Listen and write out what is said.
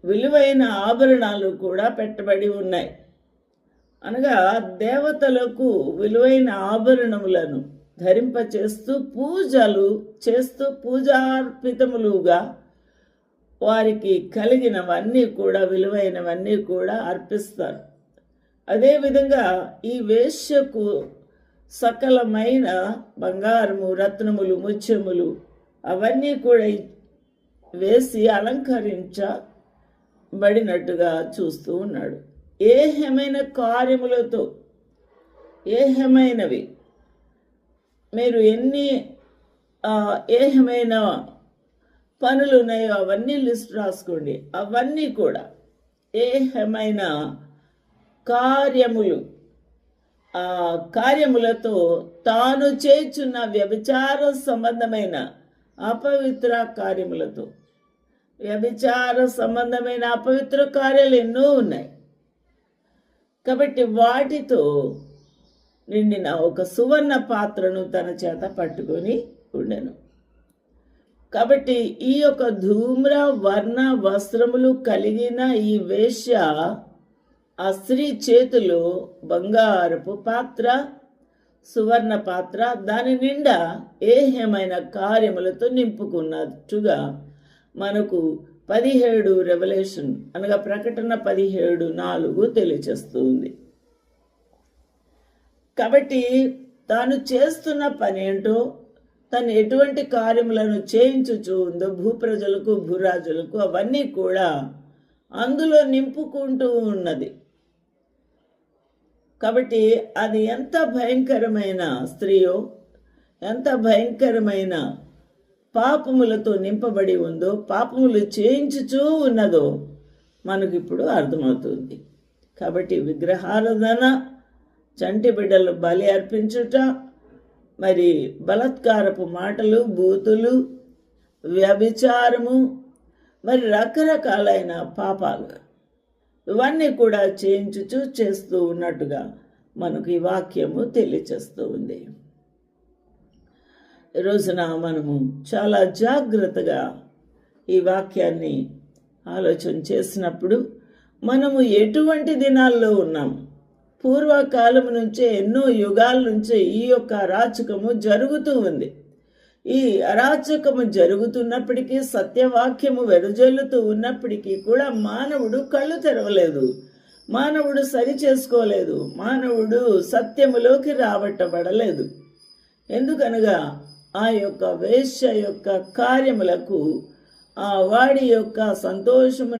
విలువైన ఆభరణాలు కూడా పెట్టబడి ఉన్నాయి. అనగా దేవతలకు విలువైన ఆభరణములను ధరింపచేస్తూ పూజలు చేస్తూ పూజార్పితములుగా వారికి కలిగినవన్నీ కూడా విలువైనవన్నీ కూడా అర్పిస్తారు. అదేవిధంగా ఈ వేశ్యకు సకలమైన బంగారము, రత్నములు, ముత్యములు అవన్నీ కూడా వేసి అలంకరించబడినట్టుగా చూస్తూ ఉన్నాడు. ఏహమైన కార్యములతో, ఏహమైనవి మీరు ఎన్ని ఏహమైన పనులు ఉన్నాయో అవన్నీ లిస్ట్ రాసుకోండి. అవన్నీ కూడా ఏహమైన కార్యములు, ఆ కార్యములతో తాను చేయుచున్న వ్యభిచార సంబంధమైన అపవిత్ర కార్యములతో, వ్యభిచార సంబంధమైన అపవిత్ర కార్యాలు ఎన్నో ఉన్నాయి. కాబట్టి వాటితో నిండిన ఒక సువర్ణ పాత్రను తన చేత పట్టుకొని ఉండెను. కాబట్టి ఈ యొక్క ధూమ్ర వర్ణ వస్త్రములు కలిగిన ఈ వేశ్య ఆ స్త్రీ చేతిలో బంగారపు పాత్ర, సువర్ణ పాత్ర, దాని నిండా ఏహ్యమైన కార్యములతో నింపుకున్నట్టుగా మనకు 17 రెవల్యూషన్ అనగా ప్రకటన 17:4 తెలియచేస్తుంది. కాబట్టి తాను చేస్తున్న పని ఏంటో, తను ఎటువంటి కార్యములను చేయించుచూ ఉందో భూప్రజలకు, భూరాజులకు అవన్నీ కూడా అందులో నింపుకుంటూ ఉన్నది. కాబట్టి అది ఎంత భయంకరమైన స్త్రీయో, ఎంత భయంకరమైన పాపములతో నింపబడి ఉందో, పాపములు చేయించుచూ ఉన్నదో మనకు ఇప్పుడు అర్థమవుతుంది. కాబట్టి విగ్రహారాధన, చంటి బిడ్డలు బలి అర్పించుట, మరి బలాత్కారపు మాటలు, బూతులు, వ్యభిచారము, మరి రకరకాలైన పాపాలు ఇవన్నీ కూడా చేయించుచూ చేస్తూ ఉన్నట్టుగా మనకు ఈ వాక్యము తెలియచేస్తూ ఉంది. ఈ రోజున మనము చాలా జాగ్రత్తగా ఈ వాక్యాన్ని ఆలోచన చేసినప్పుడు మనము ఎటువంటి దినాల్లో ఉన్నాము. పూర్వకాలం నుంచే, ఎన్నో యుగాల నుంచే ఈ యొక్క అరాచకము జరుగుతూ ఉంది. ఈ అరాచకము జరుగుతున్నప్పటికీ, సత్యవాక్యము వెదజల్లుతూ ఉన్నప్పటికీ కూడా మానవుడు కళ్ళు తెరవలేదు, మానవుడు సరి చేసుకోలేదు, మానవుడు సత్యములోకి రాబట్టబడలేదు. ఎందుకనగా ఆ యొక్క వేశ్య యొక్క కార్యములకు వాడి యొక్క సంతోషము